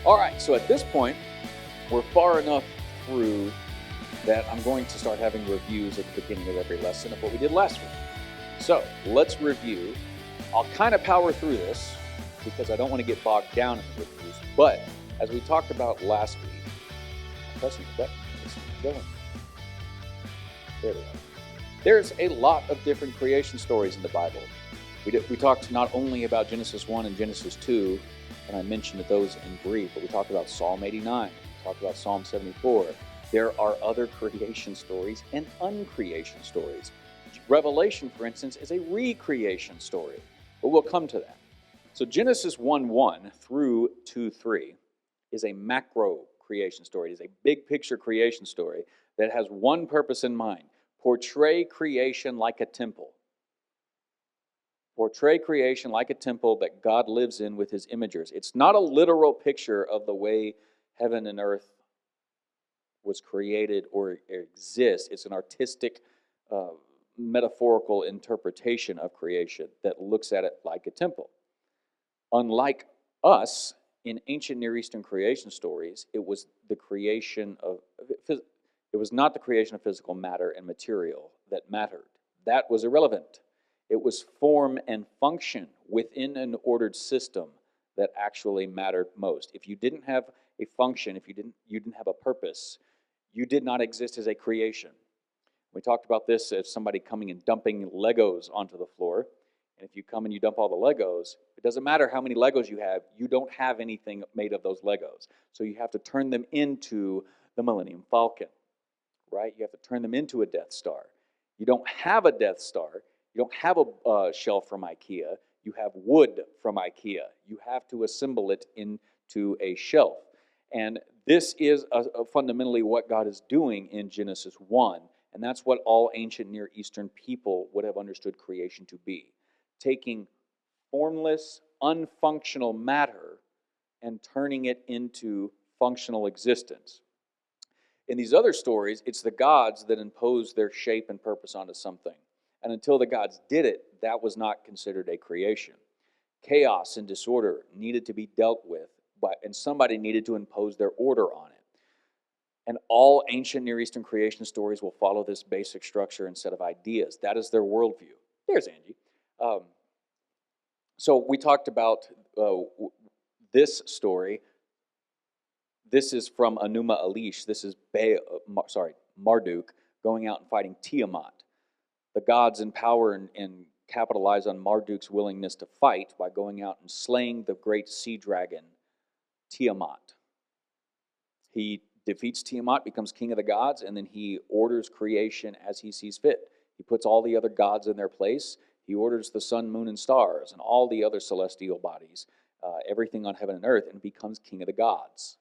All right, so at this point, we're far enough through that I'm going to start having reviews at the beginning of every lesson of what we did last week. So let's review. I'll kind of power through this because I don't want to get bogged down in the reviews. But as we talked about last week, I'm pressing the button. It's going. There we go. There's a lot of different creation stories in the Bible. We talked not only about Genesis 1 and Genesis 2, and I mentioned those in brief, but we talked about Psalm 89, we talked about Psalm 74. There are other creation stories and uncreation stories. Revelation, for instance, is a recreation story, but we'll come to that. So Genesis 1:1 through 2:3 is a macro creation story. It is a big picture creation story that has one purpose in mind: portray creation like a temple. Portray creation like a temple that God lives in with his imagers. It's not a literal picture of the way heaven and earth was created or exists. It's an artistic, metaphorical interpretation of creation that looks at it like a temple. Unlike us, in ancient Near Eastern creation stories, it was not the creation of physical matter and material that mattered. That was irrelevant. It was form and function within an ordered system that actually mattered most. If you didn't have a function, if you didn't have a purpose, you did not exist as a creation. We talked about this as somebody coming and dumping Legos onto the floor. And if you come and you dump all the Legos, it doesn't matter how many Legos you don't have anything made of those Legos. So you have to turn them into the Millennium Falcon, right? You have to turn them into a Death Star. You don't have a Death Star. You don't have a shelf from IKEA. You have wood from IKEA. You have to assemble it into a shelf. And this is fundamentally what God is doing in Genesis 1. And that's what all ancient Near Eastern people would have understood creation to be. Taking formless, unfunctional matter and turning it into functional existence. In these other stories, it's the gods that impose their shape and purpose onto something. And until the gods did it, that was not considered a creation. Chaos and disorder needed to be dealt with, and somebody needed to impose their order on it. And all ancient Near Eastern creation stories will follow this basic structure and set of ideas. That is their worldview. There's Angie. So we talked about this story. This is from Enuma Elish. This is Marduk going out and fighting Tiamat. The gods empower and capitalize on Marduk's willingness to fight by going out and slaying the great sea dragon, Tiamat. He defeats Tiamat, becomes king of the gods, and then he orders creation as he sees fit. He puts all the other gods in their place. He orders the sun, moon, and stars, and all the other celestial bodies, everything on heaven and earth, and becomes king of the gods.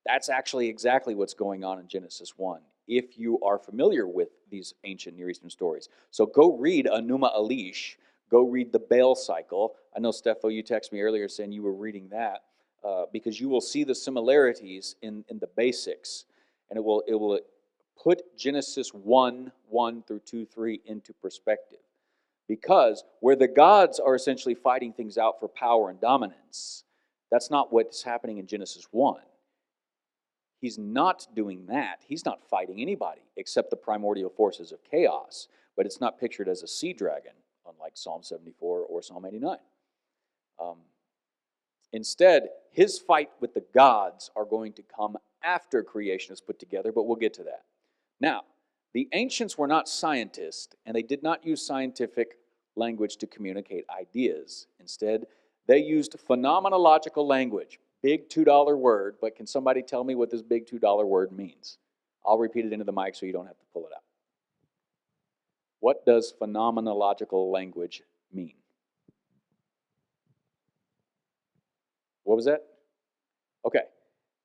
That's actually exactly what's going on in Genesis 1, if you are familiar with these ancient Near Eastern stories. So go read Enuma Elish. Go read the Baal cycle. I know, Steffo, you texted me earlier saying you were reading that because you will see the similarities in the basics. And it will put Genesis 1:1 through 2:3 into perspective. Because where the gods are essentially fighting things out for power and dominance, that's not what's happening in Genesis 1. He's not doing that. He's not fighting anybody except the primordial forces of chaos. But it's not pictured as a sea dragon, unlike Psalm 74 or Psalm 89. Instead, his fight with the gods are going to come after creation is put together, but we'll get to that. Now, the ancients were not scientists, and they did not use scientific language to communicate ideas. Instead, they used phenomenological language. Big $2 word, but can somebody tell me what this big $2 word means? I'll repeat it into the mic so you don't have to pull it out. What does phenomenological language mean? What was that? Okay.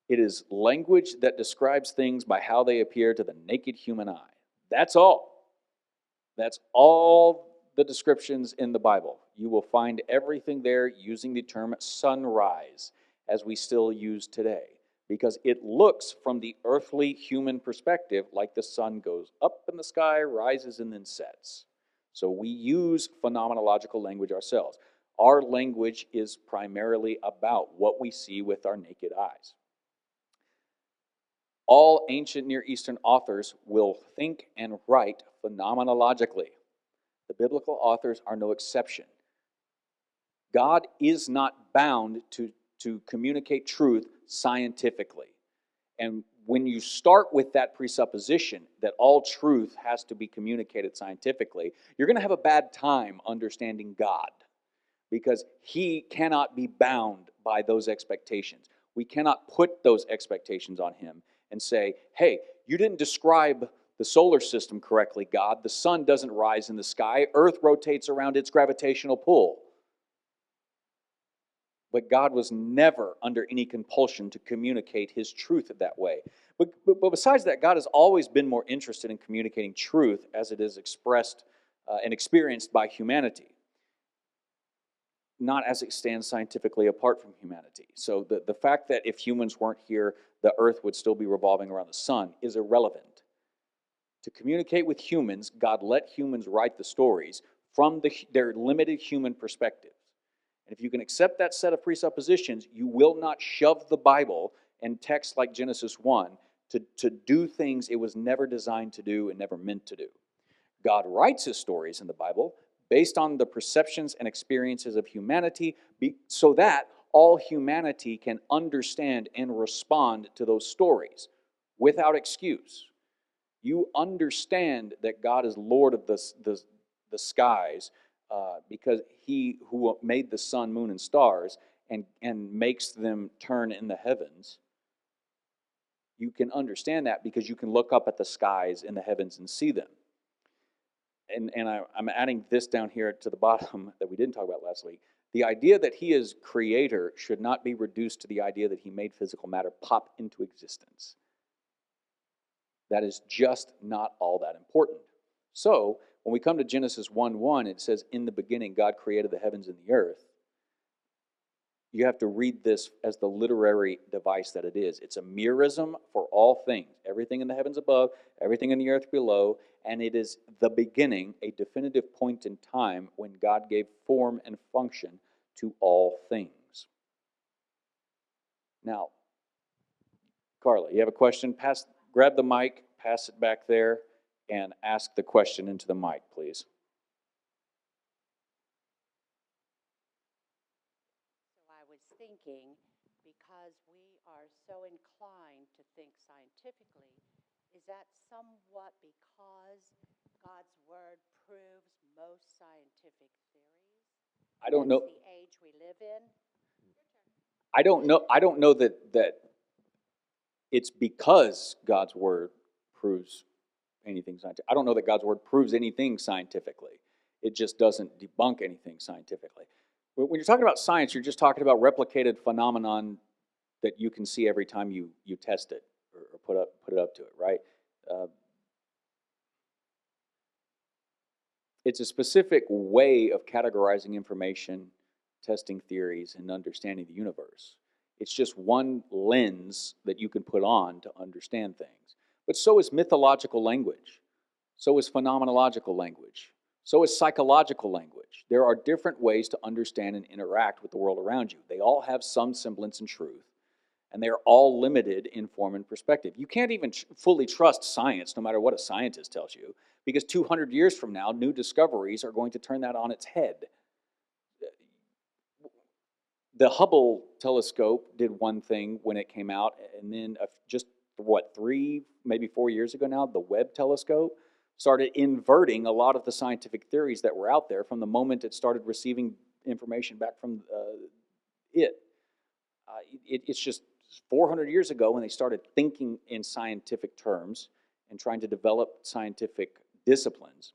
It is language that describes things by how they appear to the naked human eye. That's all. That's all the descriptions in the Bible. You will find everything there using the term sunrise, as we still use today, because it looks from the earthly human perspective like the sun goes up in the sky, rises, and then sets. So we use phenomenological language ourselves. Our language is primarily about what we see with our naked eyes. All ancient Near Eastern authors will think and write phenomenologically. The biblical authors are no exception. God is not bound to communicate truth scientifically. And when you start with that presupposition that all truth has to be communicated scientifically, you're going to have a bad time understanding God, because he cannot be bound by those expectations. We cannot put those expectations on him and say, hey, you didn't describe the solar system correctly, God. The sun doesn't rise in the sky. Earth rotates around its gravitational pull. But God was never under any compulsion to communicate his truth that way. But besides that, God has always been more interested in communicating truth as it is expressed and experienced by humanity, not as it stands scientifically apart from humanity. So the fact that if humans weren't here, the earth would still be revolving around the sun is irrelevant. To communicate with humans, God let humans write the stories from their limited human perspective. And if you can accept that set of presuppositions, you will not shove the Bible and texts like Genesis 1 to do things it was never designed to do and never meant to do. God writes his stories in the Bible based on the perceptions and experiences of humanity, so that all humanity can understand and respond to those stories without excuse. You understand that God is Lord of the skies, because he who made the sun, moon, and stars and makes them turn in the heavens. You can understand that because you can look up at the skies in the heavens and see them. And I'm adding this down here to the bottom that we didn't talk about last week. The idea that he is creator should not be reduced to the idea that he made physical matter pop into existence. That is just not all that important. So, when we come to Genesis 1:1, it says, in the beginning, God created the heavens and the earth. You have to read this as the literary device that it is. It's a merism for all things, everything in the heavens above, everything in the earth below, and it is the beginning, a definitive point in time when God gave form and function to all things. Now, Carla, you have a question? Grab the mic, pass it back there, and ask the question into the mic, please. So I was thinking, because we are so inclined to think scientifically, is that somewhat because God's Word proves most scientific theories? I don't know. That's the age we live in. I don't know that it's because God's word proves anything scientific. I don't know that God's word proves anything scientifically. It just doesn't debunk anything scientifically. When you're talking about science, you're just talking about replicated phenomenon that you can see every time you test it or put it up to it, right? Uh, it's a specific way of categorizing information, testing theories, and understanding the universe. It's just one lens that you can put on to understand things. But so is mythological language. So is phenomenological language. So is psychological language. There are different ways to understand and interact with the world around you. They all have some semblance in truth, and they're all limited in form and perspective. You can't even fully trust science, no matter what a scientist tells you, because 200 years from now, new discoveries are going to turn that on its head. The Hubble telescope did one thing when it came out, and then just 3, maybe 4 years ago now, the Webb telescope started inverting a lot of the scientific theories that were out there from the moment it started receiving information back from it. It's just 400 years ago when they started thinking in scientific terms and trying to develop scientific disciplines.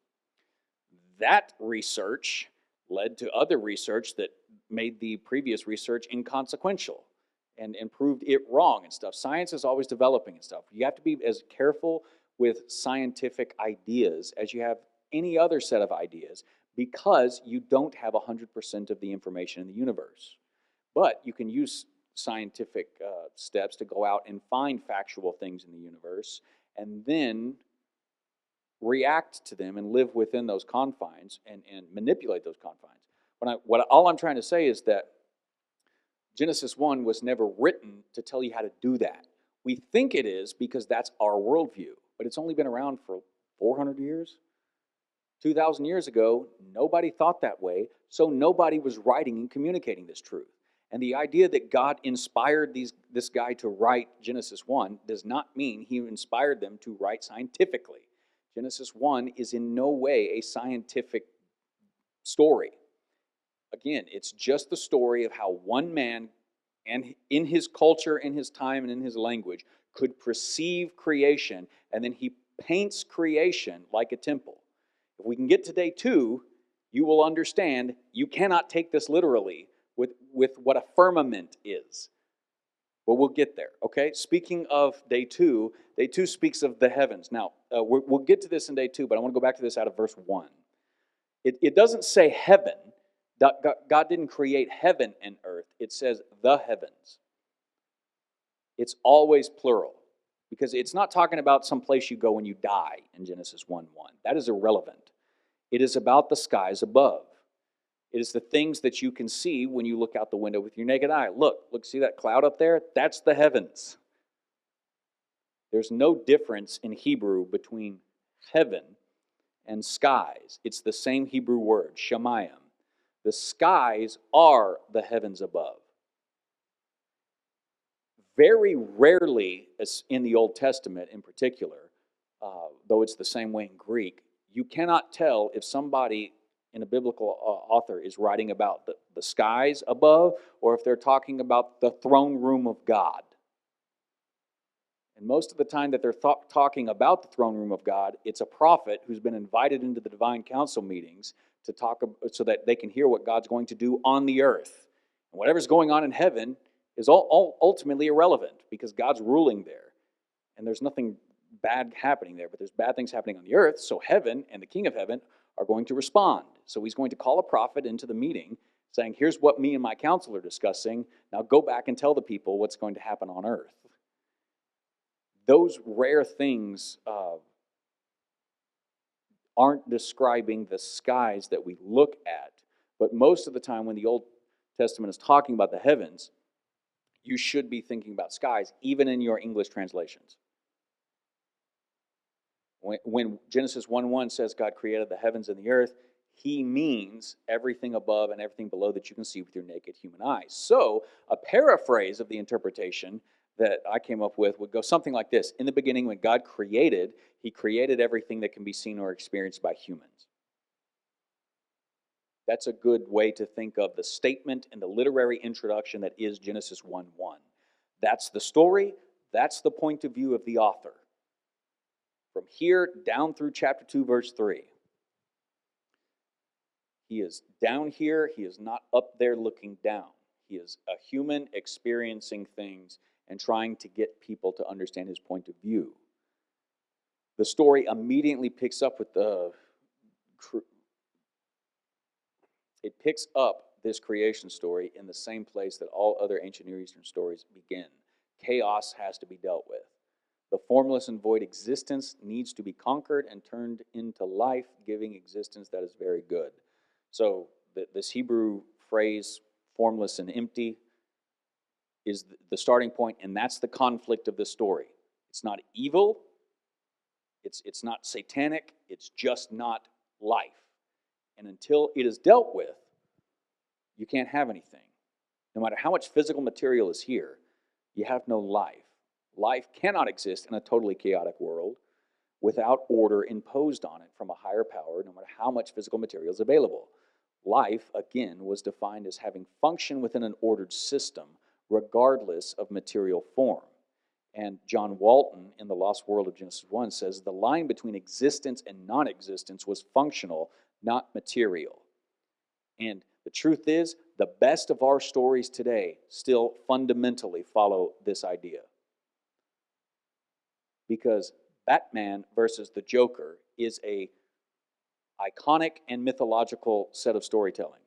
That research led to other research that made the previous research inconsequential and proved it wrong and stuff. Science is always developing and stuff. You have to be as careful with scientific ideas as you have any other set of ideas, because you don't have 100% of the information in the universe. But you can use scientific steps to go out and find factual things in the universe and then react to them and live within those confines and manipulate those confines. All I'm trying to say is that Genesis 1 was never written to tell you how to do that. We think it is because that's our worldview, but it's only been around for 400 years. 2,000 years ago, nobody thought that way, so nobody was writing and communicating this truth. And the idea that God inspired this guy to write Genesis 1 does not mean he inspired them to write scientifically. Genesis 1 is in no way a scientific story. Again, it's just the story of how one man, and in his culture, in his time, and in his language, could perceive creation, and then he paints creation like a temple. If we can get to day 2, you will understand you cannot take this literally with what a firmament is. But we'll get there, okay? Speaking of day 2 speaks of the heavens. Now, we'll get to this in day 2, but I want to go back to this out of verse 1. It doesn't say heaven. God didn't create heaven and earth. It says the heavens. It's always plural because it's not talking about some place you go when you die in Genesis 1:1. That is irrelevant. It is about the skies above. It is the things that you can see when you look out the window with your naked eye. Look, see that cloud up there? That's the heavens. There's no difference in Hebrew between heaven and skies. It's the same Hebrew word, shamayim. The skies are the heavens above. Very rarely, as in the Old Testament in particular, though it's the same way in Greek, you cannot tell if somebody in a biblical author is writing about the skies above or if they're talking about the throne room of God. And most of the time that they're talking about the throne room of God, it's a prophet who's been invited into the divine council meetings to talk so that they can hear what God's going to do on the earth. And whatever's going on in heaven is ultimately irrelevant because God's ruling there. And there's nothing bad happening there, but there's bad things happening on the earth, so heaven and the king of heaven are going to respond. So he's going to call a prophet into the meeting saying, here's what me and my council are discussing. Now go back and tell the people what's going to happen on earth. Those rare things aren't describing the skies that we look at, but most of the time when the Old Testament is talking about the heavens, you should be thinking about skies, even in your English translations. When Genesis 1:1 says God created the heavens and the earth, he means everything above and everything below that you can see with your naked human eyes. So a paraphrase of the interpretation that I came up with would go something like this. In the beginning, when God created, he created everything that can be seen or experienced by humans. That's a good way to think of the statement and the literary introduction that is Genesis 1:1. That's the story. That's the point of view of the author. From here down through chapter 2, verse 3. He is down here. He is not up there looking down. He is a human experiencing things and trying to get people to understand his point of view. The story immediately picks up with it picks up this creation story in the same place that all other ancient Near Eastern stories begin. Chaos has to be dealt with. The formless and void existence needs to be conquered and turned into life-giving existence that is very good. So this Hebrew phrase, formless and empty, is the starting point, and that's the conflict of the story. It's not evil, it's not satanic, it's just not life. And until it is dealt with, you can't have anything. No matter how much physical material is here, you have no life. Life cannot exist in a totally chaotic world without order imposed on it from a higher power, no matter how much physical material is available. Life, again, was defined as having function within an ordered system, regardless of material form. And John Walton, in The Lost World of Genesis 1, says the line between existence and non-existence was functional, not material. And the truth is, the best of our stories today still fundamentally follow this idea. Because Batman versus the Joker is a iconic and mythological set of storytelling.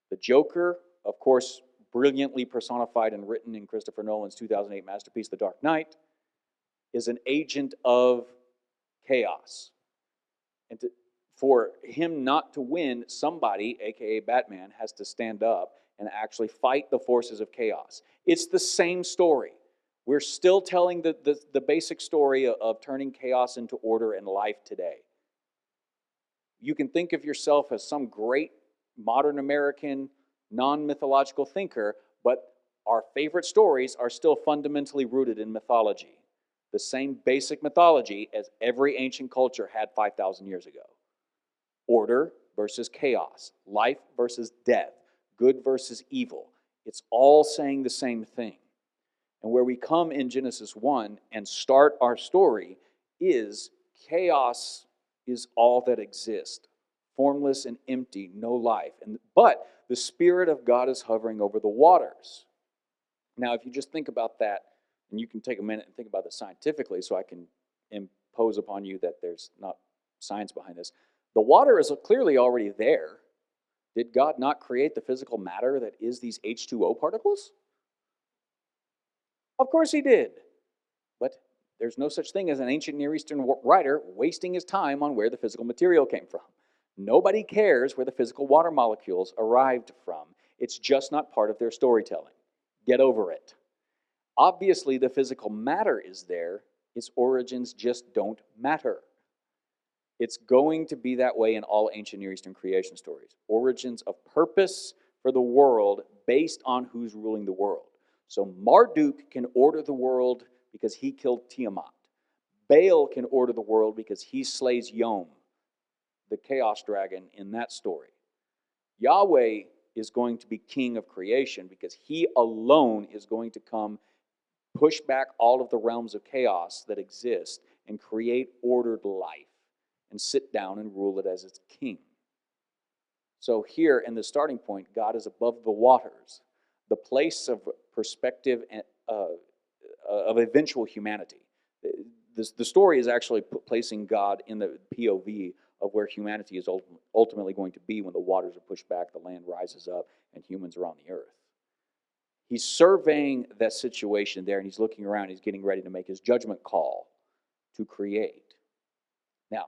The Joker, of course, brilliantly personified and written in Christopher Nolan's 2008 masterpiece, The Dark Knight, is an agent of chaos. And For him not to win, somebody, aka Batman, has to stand up and actually fight the forces of chaos. It's the same story. We're still telling the basic story of turning chaos into order in life today. You can think of yourself as some great modern American non-mythological thinker, but our favorite stories are still fundamentally rooted in mythology. The same basic mythology as every ancient culture had 5,000 years ago. Order versus chaos, life versus death, good versus evil. It's all saying the same thing. And where we come in Genesis 1 and start our story is chaos is all that exists. Formless and empty, no life. But the Spirit of God is hovering over the waters. Now, if you just think about that, and you can take a minute and think about this scientifically so I can impose upon you that there's not science behind this. The water is clearly already there. Did God not create the physical matter that is these H2O particles? Of course he did. But there's no such thing as an ancient Near Eastern writer wasting his time on where the physical material came from. Nobody cares where the physical water molecules arrived from. It's just not part of their storytelling. Get over it. Obviously, the physical matter is there. Its origins just don't matter. It's going to be that way in all ancient Near Eastern creation stories. Origins of purpose for the world based on who's ruling the world. So Marduk can order the world because he killed Tiamat. Baal can order the world because he slays Yom, the chaos dragon in that story. Yahweh is going to be king of creation because he alone is going to come, push back all of the realms of chaos that exist and create ordered life and sit down and rule it as its king. So here in the starting point, God is above the waters, the place of perspective and, of eventual humanity. The story is actually placing God in the POV of where humanity is ultimately going to be when the waters are pushed back, the land rises up, and humans are on the earth. He's surveying that situation there, and he's looking around. He's getting ready to make his judgment call to create. Now,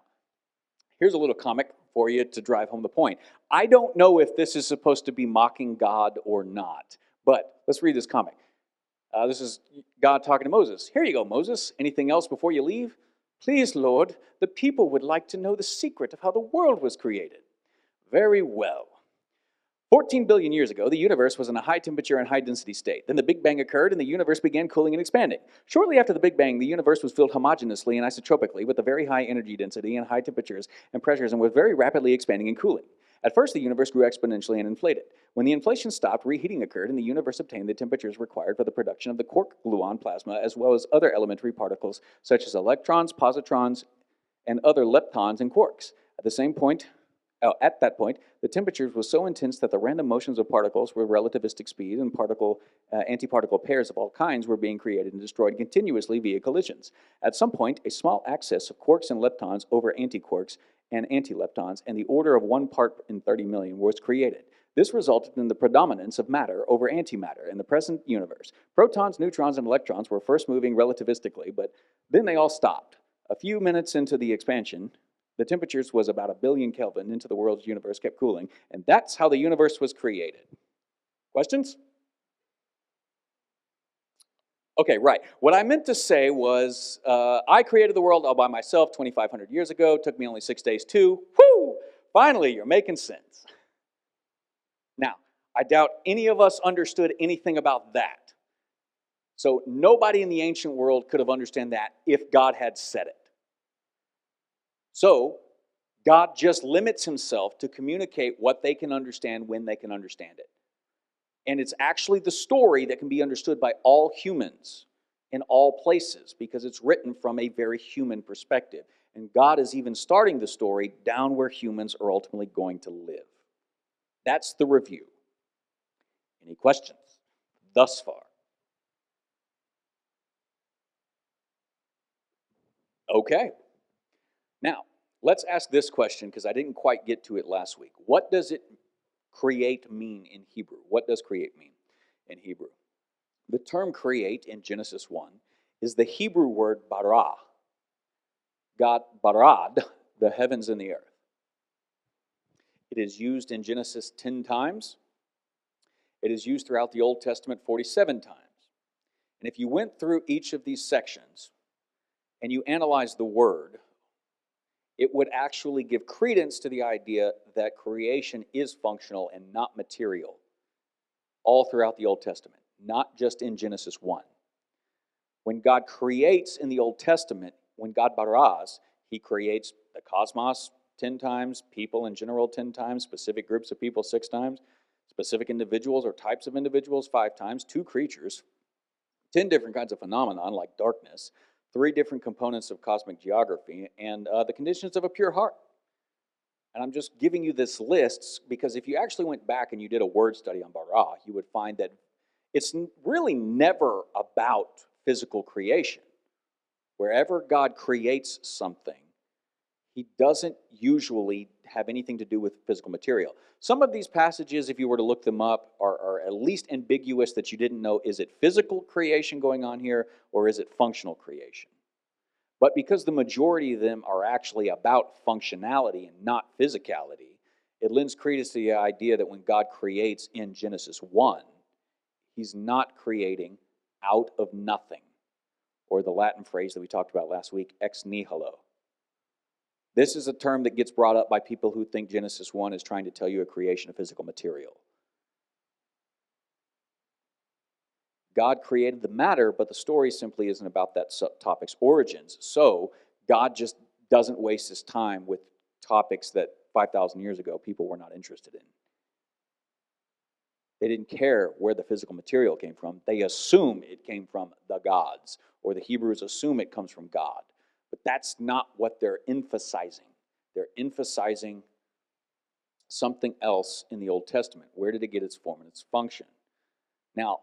here's a little comic for you to drive home the point. I don't know if this is supposed to be mocking God or not, but let's read this comic. This is God talking to Moses. Here you go, Moses. Anything else before you leave? Please, Lord, the people would like to know the secret of how the world was created. Very well. 14 billion years ago, the universe was in a high temperature and high density state. Then the Big Bang occurred and the universe began cooling and expanding. Shortly after the Big Bang, the universe was filled homogeneously and isotropically with a very high energy density and high temperatures and pressures and was very rapidly expanding and cooling. At first, the universe grew exponentially and inflated. When the inflation stopped, reheating occurred and the universe obtained the temperatures required for the production of the quark gluon plasma as well as other elementary particles such as electrons, positrons, and other leptons and quarks. At that point, the temperatures were so intense that the random motions of particles with relativistic speed and antiparticle pairs of all kinds were being created and destroyed continuously via collisions. At some point, a small axis of quarks and leptons over antiquarks and antileptons, and the order of 1 part in 30 million was created. This resulted in the predominance of matter over antimatter in the present universe. Protons, neutrons, and electrons were first moving relativistically, but then they all stopped. A few minutes into the expansion, the temperatures was about 1 billion Kelvin into the world's universe kept cooling, and that's how the universe was created. Questions? Okay, right. What I meant to say was, I created the world all by myself 2,500 years ago. It took me only 6 days too. Woo! Finally, you're making sense. Now, I doubt any of us understood anything about that. So nobody in the ancient world could have understood that if God had said it. So God just limits himself to communicate what they can understand when they can understand it. And it's actually the story that can be understood by all humans in all places because it's written from a very human perspective. And God is even starting the story down where humans are ultimately going to live. That's the review. Any questions thus far? Okay. Now, let's ask this question because I didn't quite get to it last week. What does it create mean in Hebrew? What does create mean in Hebrew? The term create in Genesis 1 is the Hebrew word bara. God barad the heavens and the earth. It is used in Genesis 10 times. It is used throughout the Old Testament 47 times. And if you went through each of these sections and you analyzed the word, it would actually give credence to the idea that creation is functional and not material, all throughout the Old Testament, not just in Genesis 1. When God creates in the Old Testament, when God baras, he creates the cosmos 10 times, people in general 10 times, specific groups of people 6 times, specific individuals or types of individuals 5 times, 2 creatures, 10 different kinds of phenomena like darkness, 3 different components of cosmic geography, and the conditions of a pure heart. And I'm just giving you this list because if you actually went back and you did a word study on bara, you would find that it's really never about physical creation. Wherever God creates something, he doesn't usually have anything to do with physical material. Some of these passages, if you were to look them up, are at least ambiguous that you didn't know, is it physical creation going on here or is it functional creation? But because the majority of them are actually about functionality and not physicality, it lends credence to the idea that when God creates in Genesis 1, he's not creating out of nothing, or the Latin phrase that we talked about last week, ex nihilo. This is a term that gets brought up by people who think Genesis 1 is trying to tell you a creation of physical material. God created the matter, but the story simply isn't about that topic's origins. So God just doesn't waste his time with topics that 5,000 years ago people were not interested in. They didn't care where the physical material came from. They assume it came from the gods, or the Hebrews assume it comes from God. But that's not what they're emphasizing. They're emphasizing something else in the Old Testament. Where did it get its form and its function? Now,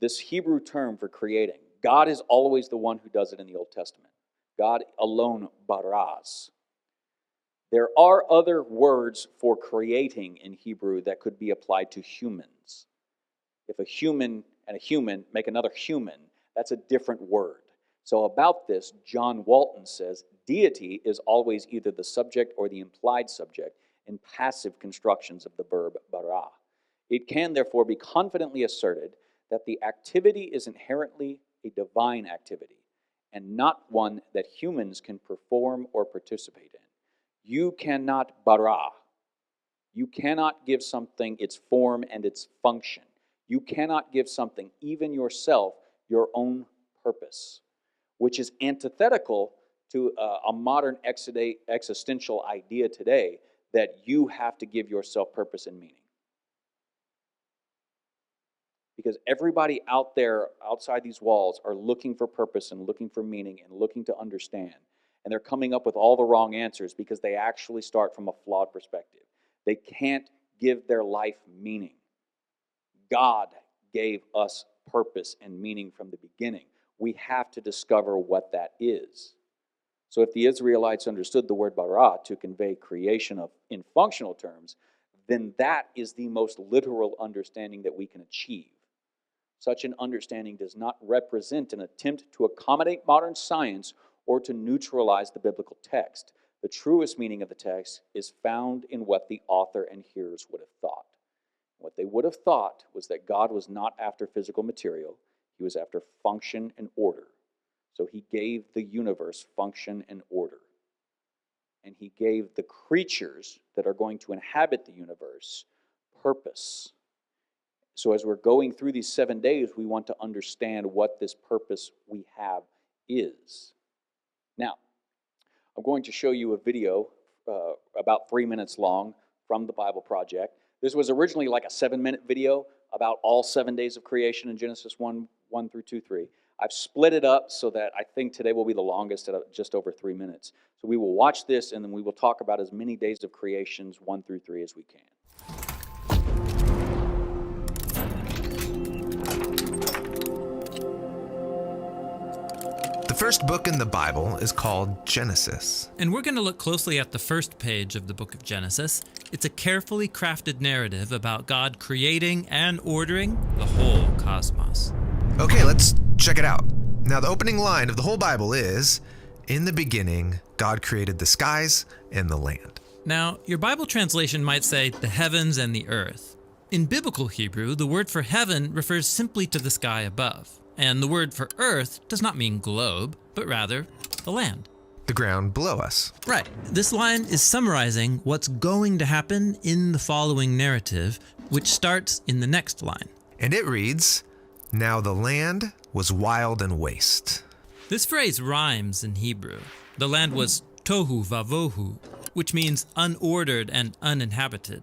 this Hebrew term for creating, God is always the one who does it in the Old Testament. God alone baras. There are other words for creating in Hebrew that could be applied to humans. If a human and a human make another human, that's a different word. So about this, John Walton says, deity is always either the subject or the implied subject in passive constructions of the verb bara. It can therefore be confidently asserted that the activity is inherently a divine activity and not one that humans can perform or participate in. You cannot bara. You cannot give something its form and its function. You cannot give something, even yourself, your own purpose, which is antithetical to a modern existential idea today that you have to give yourself purpose and meaning. Because everybody out there, outside these walls, are looking for purpose and looking for meaning and looking to understand. And they're coming up with all the wrong answers because they actually start from a flawed perspective. They can't give their life meaning. God gave us purpose and meaning from the beginning. We have to discover what that is. So if the Israelites understood the word bara to convey creation in functional terms, then that is the most literal understanding that we can achieve. Such an understanding does not represent an attempt to accommodate modern science or to neutralize the biblical text. The truest meaning of the text is found in what the author and hearers would have thought. What they would have thought was that God was not after physical material. He was after function and order. So he gave the universe function and order. And he gave the creatures that are going to inhabit the universe purpose. So as we're going through these 7 days, we want to understand what this purpose we have is. Now, I'm going to show you a video about 3 minutes long from the Bible Project. This was originally like a 7-minute video about all 7 days of creation in Genesis 1 through 2-3. I've split it up so that I think today will be the longest at just over 3 minutes. So we will watch this and then we will talk about as many days of creations 1 through 3 as we can. The first book in the Bible is called Genesis. And we're going to look closely at the first page of the book of Genesis. It's a carefully crafted narrative about God creating and ordering the whole cosmos. Okay, let's check it out. Now, the opening line of the whole Bible is, "In the beginning, God created the skies and the land." Now, your Bible translation might say the heavens and the earth. In biblical Hebrew, the word for heaven refers simply to the sky above, and the word for earth does not mean globe, but rather the land. The ground below us. Right. This line is summarizing what's going to happen in the following narrative, which starts in the next line. And it reads, "Now the land was wild and waste." This phrase rhymes in Hebrew. The land was tohu vavohu, which means unordered and uninhabited.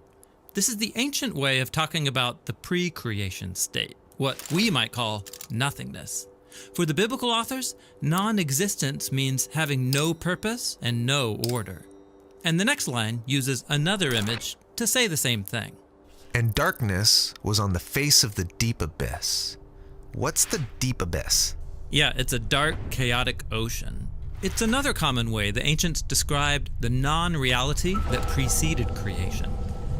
This is the ancient way of talking about the pre-creation state, what we might call nothingness. For the biblical authors, non-existence means having no purpose and no order. And the next line uses another image to say the same thing. And darkness was on the face of the deep abyss. What's the deep abyss? Yeah, it's a dark, chaotic ocean. It's another common way the ancients described the non-reality that preceded creation.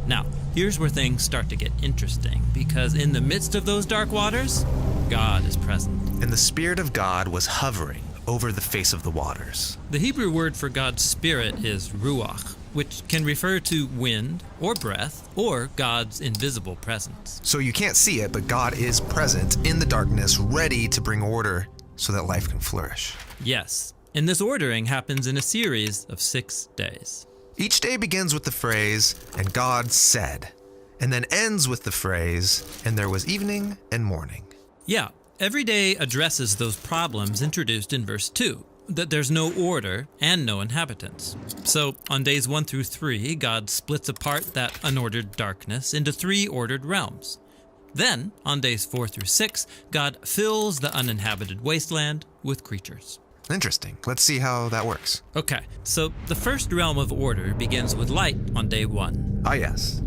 Now, here's where things start to get interesting, because in the midst of those dark waters, God is present. And the Spirit of God was hovering over the face of the waters. The Hebrew word for God's Spirit is ruach, which can refer to wind or breath or God's invisible presence. So you can't see it, but God is present in the darkness, ready to bring order so that life can flourish. Yes, and this ordering happens in a series of 6 days. Each day begins with the phrase, "And God said," and then ends with the phrase, "And there was evening and morning." Yeah, every day addresses those problems introduced in verse 2, that there's no order and no inhabitants. So on days 1 through 3, God splits apart that unordered darkness into 3 ordered realms. Then, on days 4 through 6, God fills the uninhabited wasteland with creatures. Interesting. Let's see how that works. Okay, so the first realm of order begins with light on day 1. Ah, yes.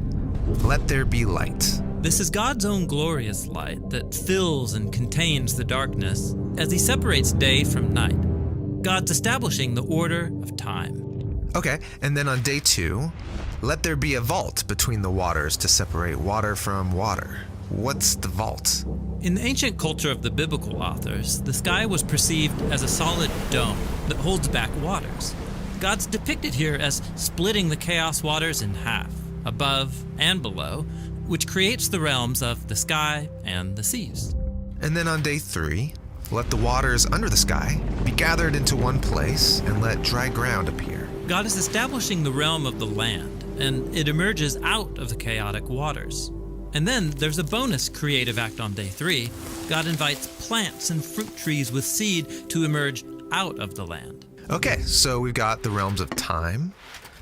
Let there be light. This is God's own glorious light that fills and contains the darkness as he separates day from night. God's establishing the order of time. Okay, and then on day 2, let there be a vault between the waters to separate water from water. What's the vault? In the ancient culture of the biblical authors, the sky was perceived as a solid dome that holds back waters. God's depicted here as splitting the chaos waters in half, above and below, which creates the realms of the sky and the seas. And then on day 3, let the waters under the sky be gathered into one place and let dry ground appear. God is establishing the realm of the land, and it emerges out of the chaotic waters. And then there's a bonus creative act on day 3. God invites plants and fruit trees with seed to emerge out of the land. Okay, so we've got the realms of time,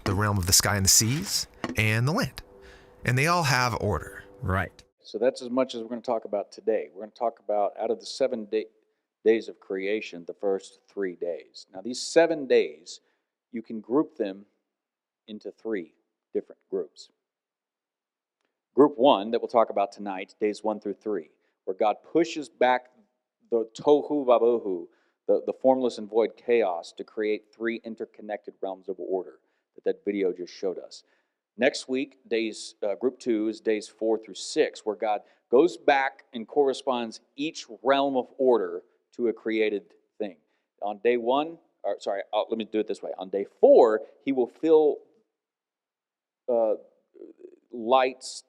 the realm of the sky and the seas, and the land. And they all have order. Right. So that's as much as we're going to talk about today. We're going to talk about, out of the 7 days of creation, the first 3 days. Now, these 7 days, you can group them into 3 different groups. Group 1 that we'll talk about tonight, days 1 through 3, where God pushes back the tohu vabohu, the formless and void chaos, to create 3 interconnected realms of order that video just showed us. Next week, group 2 is days 4 through 6, where God goes back and corresponds each realm of order to a created thing. On day 1, let me do it this way. On day 4, he will fill lights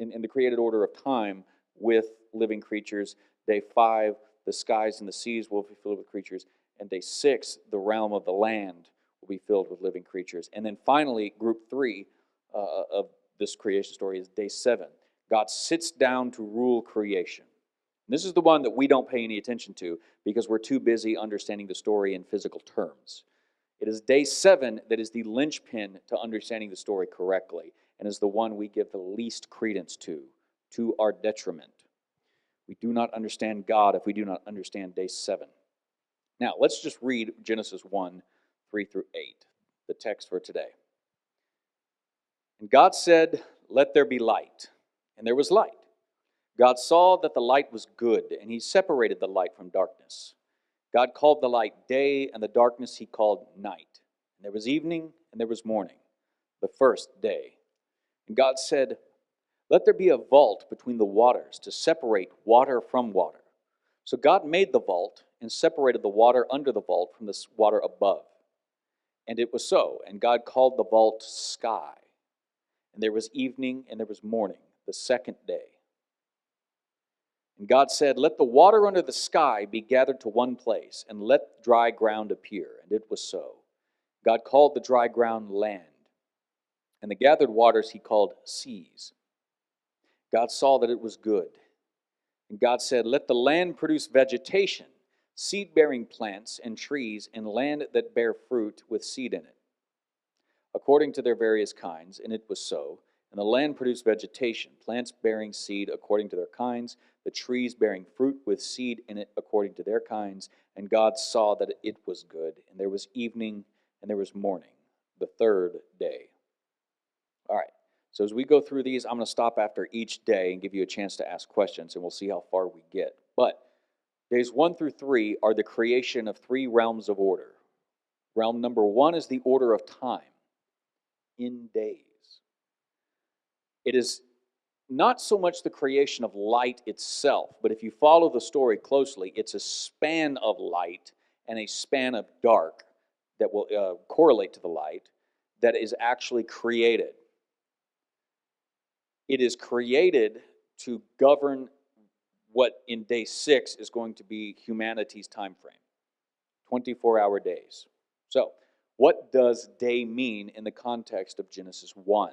in the created order of time with living creatures. Day 5, the skies and the seas will be filled with creatures. And day 6, the realm of the land will be filled with living creatures. And then finally, group 3 of this creation story is day 7. God sits down to rule creation. And this is the one that we don't pay any attention to because we're too busy understanding the story in physical terms. It is day 7 that is the linchpin to understanding the story correctly, and is the one we give the least credence to our detriment. We do not understand God if we do not understand day 7. Now, let's just read Genesis 1, 3 through 8, the text for today. And God said, "Let there be light." And there was light. God saw that the light was good, and he separated the light from darkness. God called the light day, and the darkness he called night. And there was evening, and there was morning, the first day. And God said, "Let there be a vault between the waters to separate water from water." So God made the vault and separated the water under the vault from the water above. And it was so. And God called the vault sky. And there was evening and there was morning, the second day. And God said, let the water under the sky be gathered to one place, and let dry ground appear. And it was so. God called the dry ground land, and the gathered waters he called seas. God saw that it was good. And God said, let the land produce vegetation, seed-bearing plants and trees, and land that bear fruit with seed in it, according to their various kinds. And it was so. And the land produced vegetation, plants bearing seed according to their kinds, the trees bearing fruit with seed in it according to their kinds. And God saw that it was good. And there was evening and there was morning, the third day. All right, so as we go through these, I'm going to stop after each day and give you a chance to ask questions, and we'll see how far we get. But days 1 through 3 are the creation of 3 realms of order. Realm number 1 is the order of time in days. It is not so much the creation of light itself, but if you follow the story closely, it's a span of light and a span of dark that will correlate to the light that is actually created. It is created to govern what in day 6 is going to be humanity's time frame, 24-hour days. So, what does day mean in the context of Genesis 1?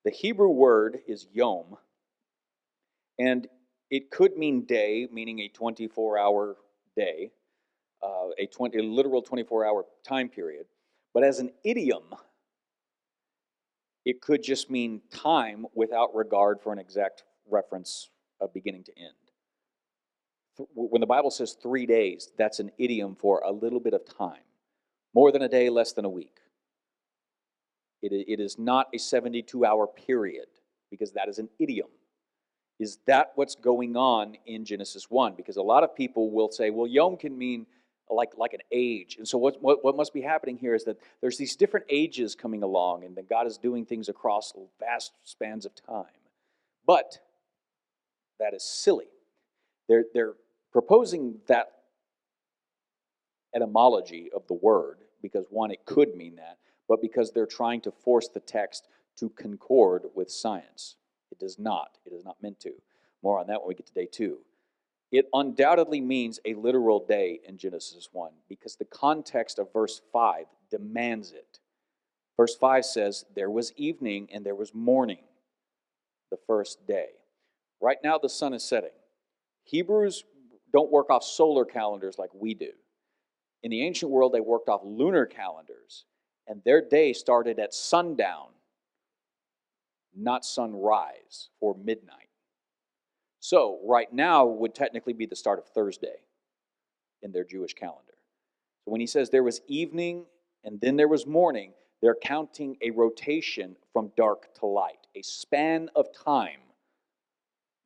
The Hebrew word is yom, and it could mean day, meaning a 24-hour day, a literal 24-hour time period. But as an idiom, it could just mean time without regard for an exact reference of beginning to end. When the Bible says 3 days, that's an idiom for a little bit of time. More than a day, less than a week. It is not a 72-hour period, because that is an idiom. Is that what's going on in Genesis 1? Because a lot of people will say, well, yom can mean like an age. And so what must be happening here is that there's these different ages coming along, and that God is doing things across vast spans of time. But that is silly. They're proposing that etymology of the word, because one, it could mean that, but because they're trying to force the text to concord with science. It does not. It is not meant to. More on that when we get to day 2. It undoubtedly means a literal day in Genesis 1, because the context of verse 5 demands it. Verse 5 says, there was evening and there was morning, the first day. Right now the sun is setting. Hebrews don't work off solar calendars like we do. In the ancient world, they worked off lunar calendars, and their day started at sundown, not sunrise or midnight. So right now would technically be the start of Thursday in their Jewish calendar. So when he says there was evening and then there was morning, they're counting a rotation from dark to light, a span of time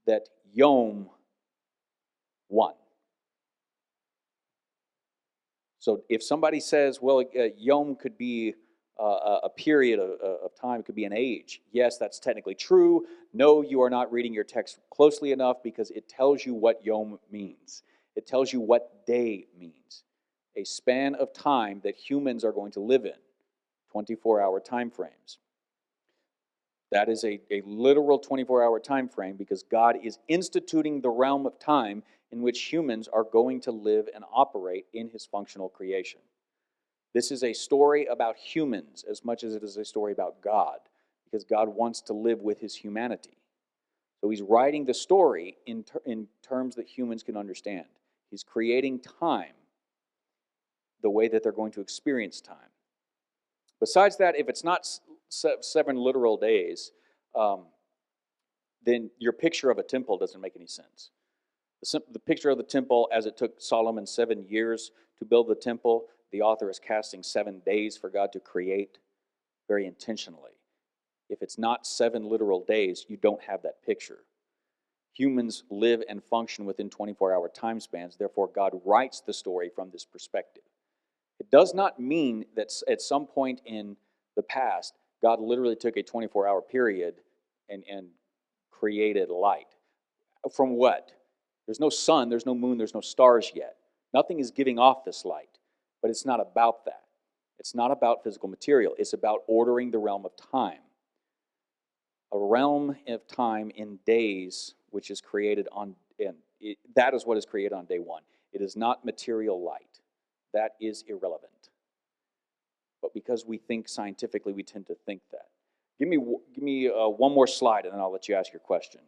that Yom won. So if somebody says, well, Yom could be a period of time, it could be an age. Yes, that's technically true. No, you are not reading your text closely enough, because it tells you what Yom means. It tells you what day means. A span of time that humans are going to live in, 24-hour time frames. That is a literal 24-hour time frame, because God is instituting the realm of time in which humans are going to live and operate in his functional creation. This is a story about humans as much as it is a story about God, because God wants to live with his humanity. So he's writing the story in terms that humans can understand. He's creating time the way that they're going to experience time. Besides that, if it's not 7 literal days, then your picture of a temple doesn't make any sense. The picture of the temple, as it took Solomon 7 years to build the temple, the author is casting 7 days for God to create very intentionally. If it's not 7 literal days, you don't have that picture. Humans live and function within 24-hour time spans. Therefore, God writes the story from this perspective. It does not mean that at some point in the past, God literally took a 24-hour period and created light. From what? There's no sun, there's no moon, there's no stars yet. Nothing is giving off this light, but it's not about that. It's not about physical material. It's about ordering the realm of time. A realm of time in days, which is created on, that is what is created on day one. It is not material light. That is irrelevant. But because we think scientifically, we tend to think that. Give me one more slide, and then I'll let you ask your question.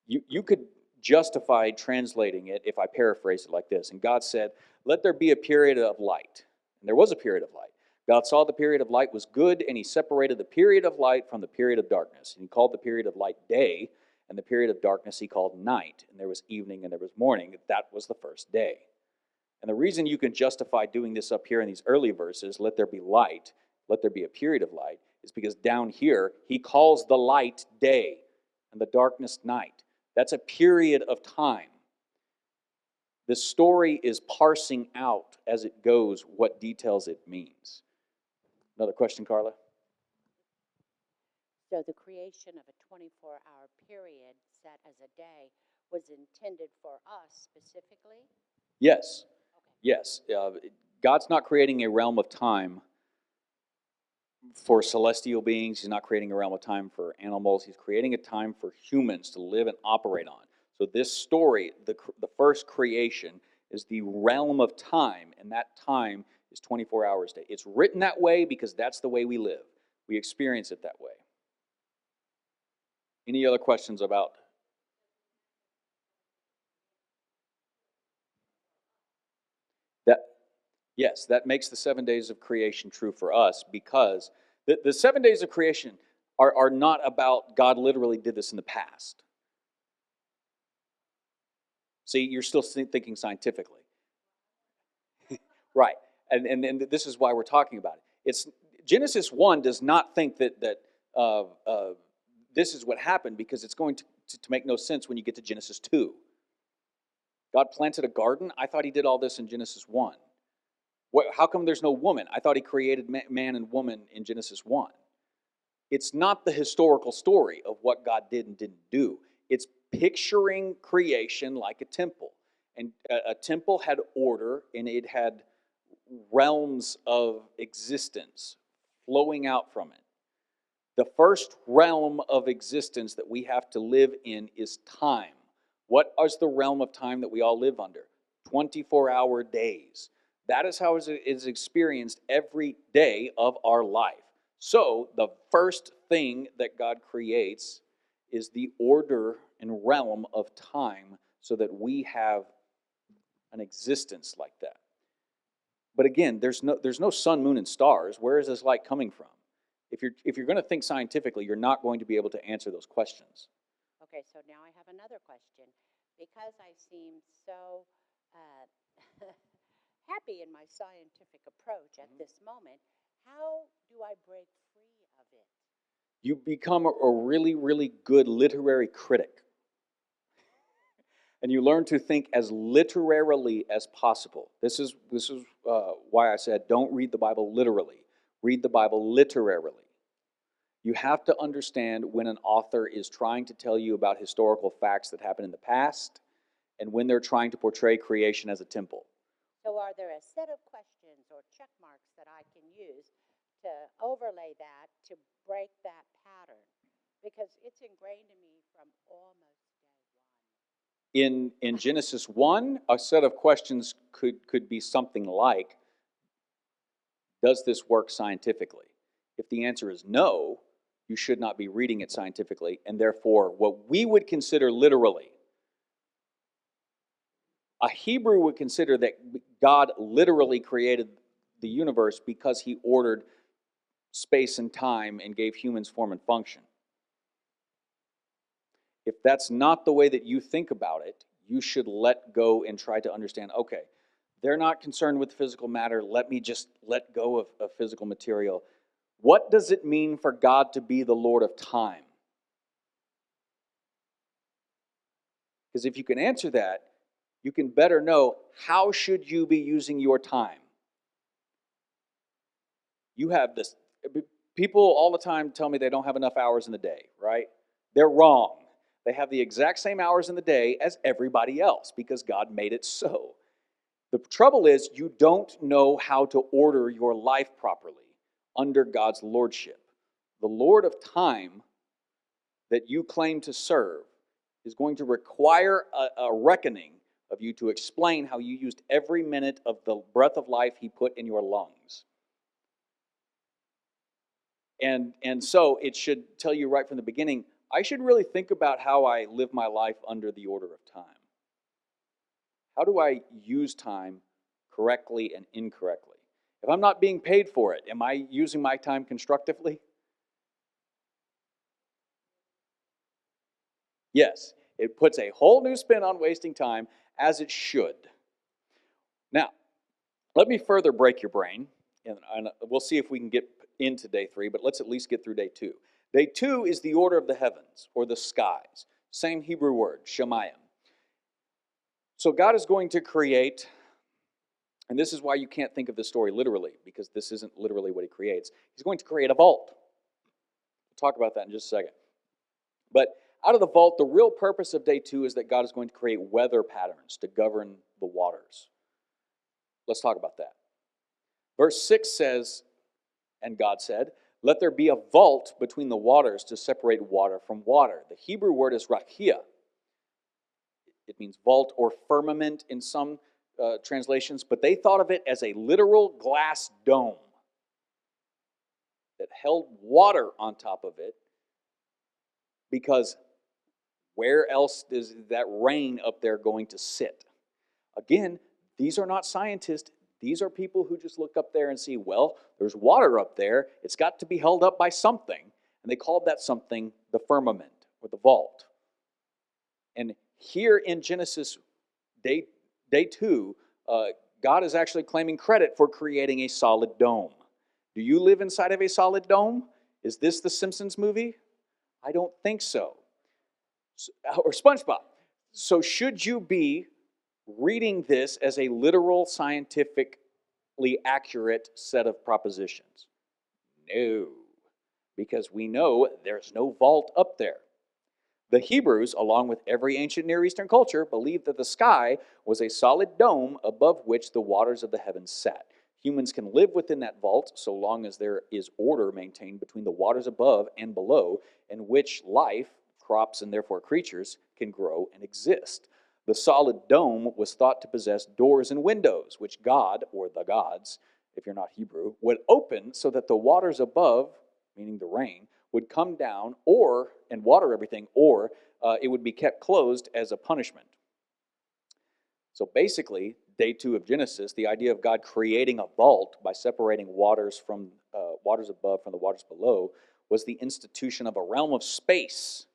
You could justify translating it if I paraphrase it like this. And God said, let there be a period of light. And there was a period of light. God saw the period of light was good, and he separated the period of light from the period of darkness. And he called the period of light day, and the period of darkness he called night. And there was evening and there was morning. That was the first day. And the reason you can justify doing this up here in these early verses, let there be light, let there be a period of light, is because down here he calls the light day and the darkness night. That's a period of time. The story is parsing out as it goes what details it means. Another question, Carla? So the creation of a 24-hour period set as a day was intended for us specifically? Yes. Okay. Yes. God's not creating a realm of time for celestial beings. He's not creating a realm of time for animals. He's creating a time for humans to live and operate on. So this story, the first creation, is the realm of time, and that time is 24 hours a day. It's written that way because that's the way we live. We experience it that way. Any other questions about? That? Yes, that makes the 7 days of creation true for us because the 7 days of creation are not about God literally did this in the past. See, you're still thinking scientifically. Right. And this is why we're talking about it. It's Genesis 1 does not think that this is what happened because it's going to make no sense when you get to Genesis 2. God planted a garden? I thought he did all this in Genesis 1. How come there's no woman? I thought he created man and woman in Genesis 1. It's not the historical story of what God did and didn't do. It's picturing creation like a temple. And a temple had order, and it had realms of existence flowing out from it. The first realm of existence that we have to live in is time. What is the realm of time that we all live under? 24-hour days. That is how it is experienced every day of our life. So the first thing that God creates is the order and realm of time so that we have an existence like that. But again, there's no sun, moon, and stars. Where is this light coming from? If you're going to think scientifically, you're not going to be able to answer those questions. Okay, so now I have another question. Because I seem so happy in my scientific approach at this moment, how do I break free of it? You become a really, really good literary critic. And you learn to think as literarily as possible. This is why I said don't read the Bible literally. Read the Bible literarily. You have to understand when an author is trying to tell you about historical facts that happened in the past and when they're trying to portray creation as a temple. So are there a set of questions or check marks that I can use to overlay that, to break that pattern? Because it's ingrained in me from almost day one. In Genesis 1, a set of questions could be something like, does this work scientifically? If the answer is no, you should not be reading it scientifically, and therefore what we would consider literally. A Hebrew would consider that God literally created the universe because he ordered space and time and gave humans form and function. If that's not the way that you think about it, you should let go and try to understand, okay, they're not concerned with physical matter, let me just let go of physical material. What does it mean for God to be the Lord of time? Because if you can answer that, you can better know how should you be using your time. You have this, people all the time tell me they don't have enough hours in the day, right? They're wrong. They have the exact same hours in the day as everybody else because God made it so. The trouble is you don't know how to order your life properly under God's lordship. The Lord of time that you claim to serve is going to require a reckoning of you to explain how you used every minute of the breath of life he put in your lungs. And so it should tell you right from the beginning, I should really think about how I live my life under the order of time. How do I use time correctly and incorrectly? If I'm not being paid for it, am I using my time constructively? Yes, it puts a whole new spin on wasting time, as it should. Now, let me further break your brain, and we'll see if we can get into day 3, but let's at least get through day 2. Day 2 is the order of the heavens, or the skies. Same Hebrew word, shemayim. So God is going to create, and this is why you can't think of the story literally, because this isn't literally what he creates. He's going to create a vault. We'll talk about that in just a second. But out of the vault, the real purpose of day 2 is that God is going to create weather patterns to govern the waters. Let's talk about that. Verse 6 says, and God said, let there be a vault between the waters to separate water from water. The Hebrew word is rakia. It means vault or firmament in some translations, but they thought of it as a literal glass dome that held water on top of it, because where else is that rain up there going to sit? Again, these are not scientists. These are people who just look up there and see, well, there's water up there. It's got to be held up by something. And they called that something the firmament or the vault. And here in Genesis day 2, God is actually claiming credit for creating a solid dome. Do you live inside of a solid dome? Is this the Simpsons movie? I don't think so. Or SpongeBob. So should you be reading this as a literal, scientifically accurate set of propositions? No, because we know there's no vault up there. The Hebrews, along with every ancient Near Eastern culture, believed that the sky was a solid dome above which the waters of the heavens sat. Humans can live within that vault so long as there is order maintained between the waters above and below, in which life, crops, and therefore creatures can grow and exist. The solid dome was thought to possess doors and windows, which God, or the gods, if you're not Hebrew, would open so that the waters above, meaning the rain, would come down and water everything, or it would be kept closed as a punishment. So basically, day 2 of Genesis, the idea of God creating a vault by separating waters above from the waters below, was the institution of a realm of space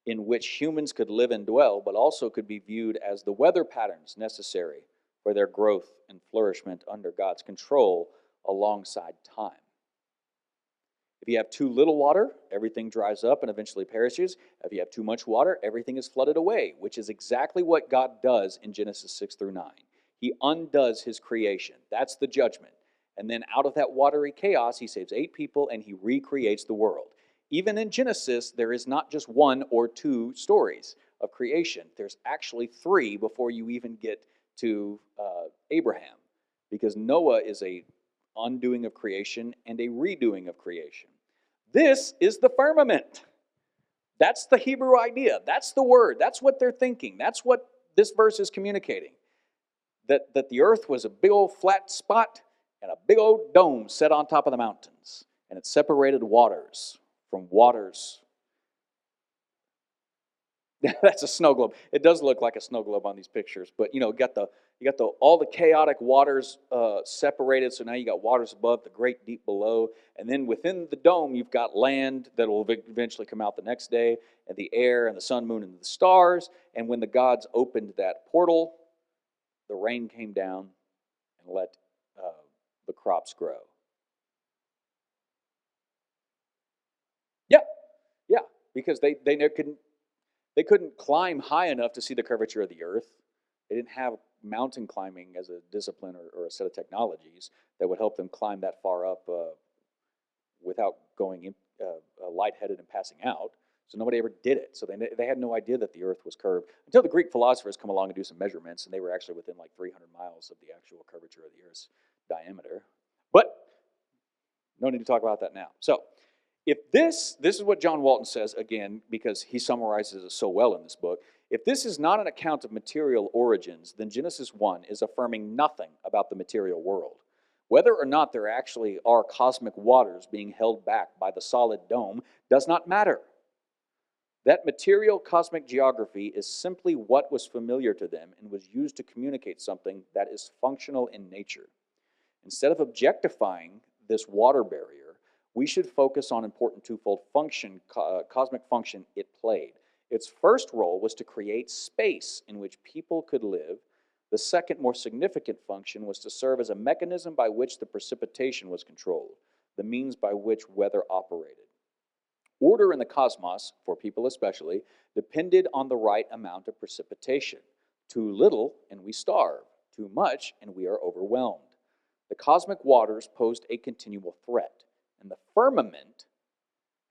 in which humans could live and dwell, but also could be viewed as the weather patterns necessary for their growth and flourishment under God's control alongside time. If you have too little water, everything dries up and eventually perishes. If you have too much water, everything is flooded away, which is exactly what God does in Genesis 6 through 9. He undoes his creation. That's the judgment. And then out of that watery chaos, he saves 8 people and he recreates the world. Even in Genesis, there is not just 1 or 2 stories of creation. There's actually 3 before you even get to Abraham, because Noah is a undoing of creation and a redoing of creation. This is the firmament. That's the Hebrew idea. That's the word. That's what they're thinking. That's what this verse is communicating. That the earth was a big old flat spot and a big old dome set on top of the mountains. And it separated waters from waters. That's a snow globe. It does look like a snow globe on these pictures, but you got all the chaotic waters separated. So now you got waters above, the great deep below, and then within the dome you've got land that will eventually come out the next day, and the air and the sun, moon, and the stars. And when the gods opened that portal, the rain came down and let the crops grow. Yeah, because they couldn't climb high enough to see the curvature of the earth. They didn't have mountain climbing as a discipline or a set of technologies that would help them climb that far up without going lightheaded and passing out. So nobody ever did it. So they had no idea that the earth was curved until the Greek philosophers come along and do some measurements, and they were actually within like 300 miles of the actual curvature of the earth's diameter. But no need to talk about that now. So if this is what John Walton says, again, because he summarizes it so well in this book. If this is not an account of material origins, then Genesis 1 is affirming nothing about the material world. Whether or not there actually are cosmic waters being held back by the solid dome does not matter. That material cosmic geography is simply what was familiar to them and was used to communicate something that is functional in nature. Instead of objectifying this water barrier, we should focus on important twofold cosmic function it played. Its first role was to create space in which people could live. The second, more significant function was to serve as a mechanism by which the precipitation was controlled, the means by which weather operated. Order in the cosmos, for people especially, depended on the right amount of precipitation. Too little, and we starve. Too much, and we are overwhelmed. The cosmic waters posed a continual threat, and the firmament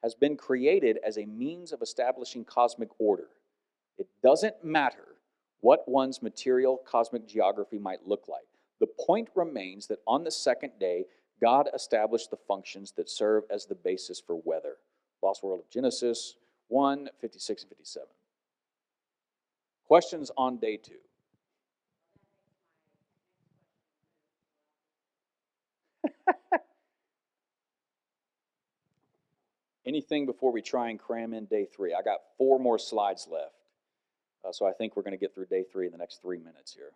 has been created as a means of establishing cosmic order. It doesn't matter what one's material cosmic geography might look like. The point remains that on the second day, God established the functions that serve as the basis for weather. Lost World of Genesis 1, 56 and 57. Questions on day 2? Anything before we try and cram in day 3? I got 4 more slides left. So I think we're going to get through day 3 in the next 3 minutes here.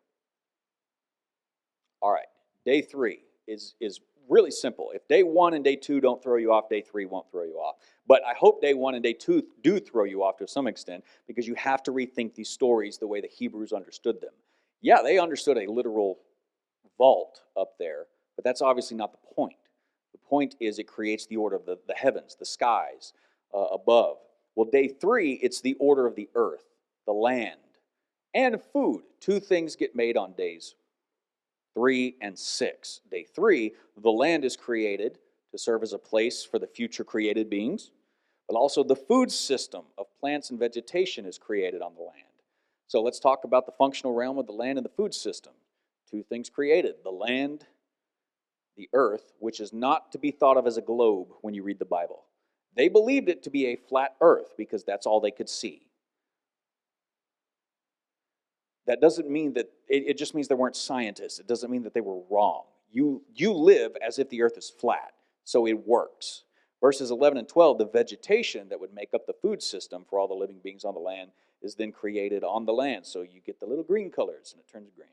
All right, day 3 is really simple. If day 1 and day 2 don't throw you off, day 3 won't throw you off. But I hope day 1 and day 2 do throw you off to some extent, because you have to rethink these stories the way the Hebrews understood them. Yeah, they understood a literal vault up there, but that's obviously not the point. The point is it creates the order of the heavens, the skies above. Well, day 3, it's the order of the earth, the land, and food. 2 things get made on days 3 and 6. Day 3, the land is created to serve as a place for the future created beings, but also the food system of plants and vegetation is created on the land. So let's talk about the functional realm of the land and the food system. 2 things created: the land, the earth, which is not to be thought of as a globe when you read the Bible. They believed it to be a flat earth because that's all they could see. That doesn't mean that, it just means there weren't scientists. It doesn't mean that they were wrong. You live as if the earth is flat, so it works. Verses 11 and 12, the vegetation that would make up the food system for all the living beings on the land is then created on the land. So you get the little green colors and it turns green.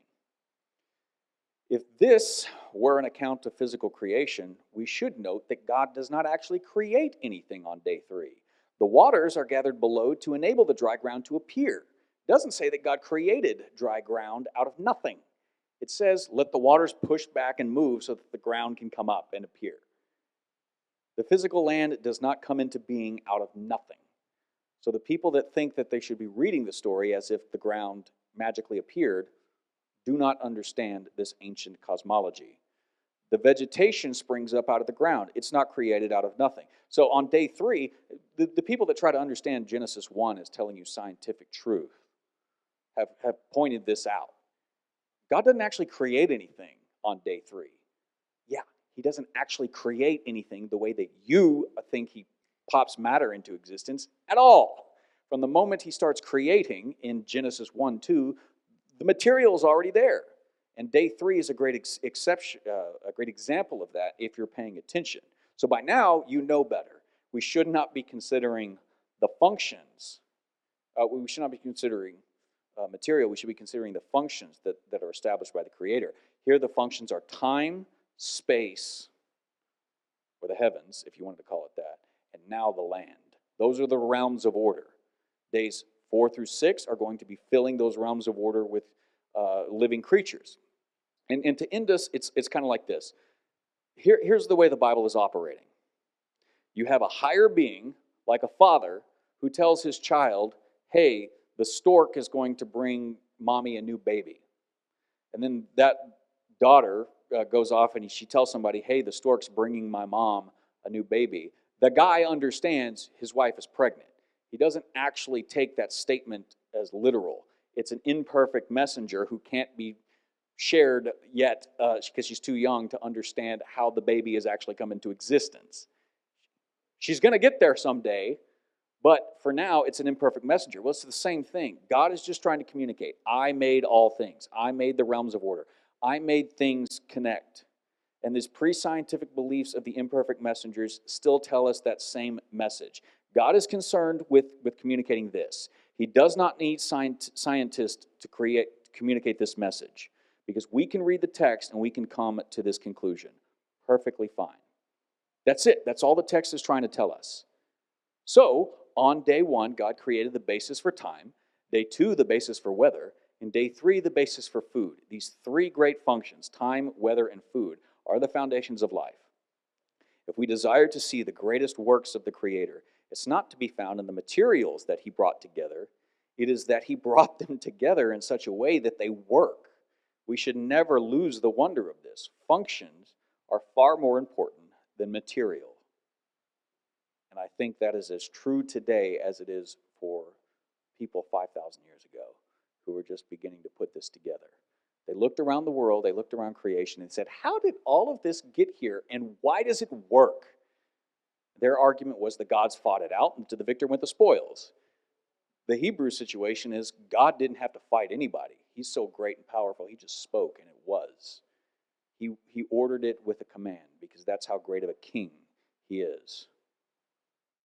If this were an account of physical creation, we should note that God does not actually create anything on day 3. The waters are gathered below to enable the dry ground to appear. It doesn't say that God created dry ground out of nothing. It says, let the waters push back and move so that the ground can come up and appear. The physical land does not come into being out of nothing. So the people that think that they should be reading the story as if the ground magically appeared do not understand this ancient cosmology. The vegetation springs up out of the ground. It's not created out of nothing. So on day 3, the people that try to understand Genesis 1 as telling you scientific truth have pointed this out. God doesn't actually create anything on day 3. Yeah, he doesn't actually create anything the way that you think he pops matter into existence at all. From the moment he starts creating in Genesis 1-2, the material is already there. And day 3 is a great example of that if you're paying attention. So by now, you know better. We should not be considering the functions. We should not be considering material. We should be considering the functions that are established by the Creator. Here the functions are time, space, or the heavens, if you wanted to call it that, and now the land. Those are the realms of order. Days 4 through 6 are going to be filling those realms of order with living creatures. And to end us, it's kind of like this. Here's the way the Bible is operating. You have a higher being, like a father, who tells his child, hey, the stork is going to bring mommy a new baby. And then that daughter goes off and she tells somebody, hey, the stork's bringing my mom a new baby. The guy understands his wife is pregnant. He doesn't actually take that statement as literal. It's an imperfect messenger who can't be shared yet because she's too young to understand how the baby has actually come into existence. She's going to get there someday, but for now, it's an imperfect messenger. Well, it's the same thing. God is just trying to communicate. I made all things. I made the realms of order. I made things connect. And these pre-scientific beliefs of the imperfect messengers still tell us that same message. God is concerned with communicating this. He does not need scientists to communicate this message, because we can read the text and we can come to this conclusion. Perfectly fine. That's it. That's all the text is trying to tell us. So, on day 1, God created the basis for time. Day 2, the basis for weather. And day 3, the basis for food. These 3 great functions, time, weather, and food, are the foundations of life. If we desire to see the greatest works of the Creator, it's not to be found in the materials that He brought together. It is that He brought them together in such a way that they work. We should never lose the wonder of this. Functions are far more important than material. And I think that is as true today as it is for people 5,000 years ago who were just beginning to put this together. They looked around the world, they looked around creation and said, how did all of this get here and why does it work? Their argument was the gods fought it out and to the victor went the spoils. The Hebrew situation is God didn't have to fight anybody. He's so great and powerful, He just spoke and it was. He ordered it with a command because that's how great of a king He is.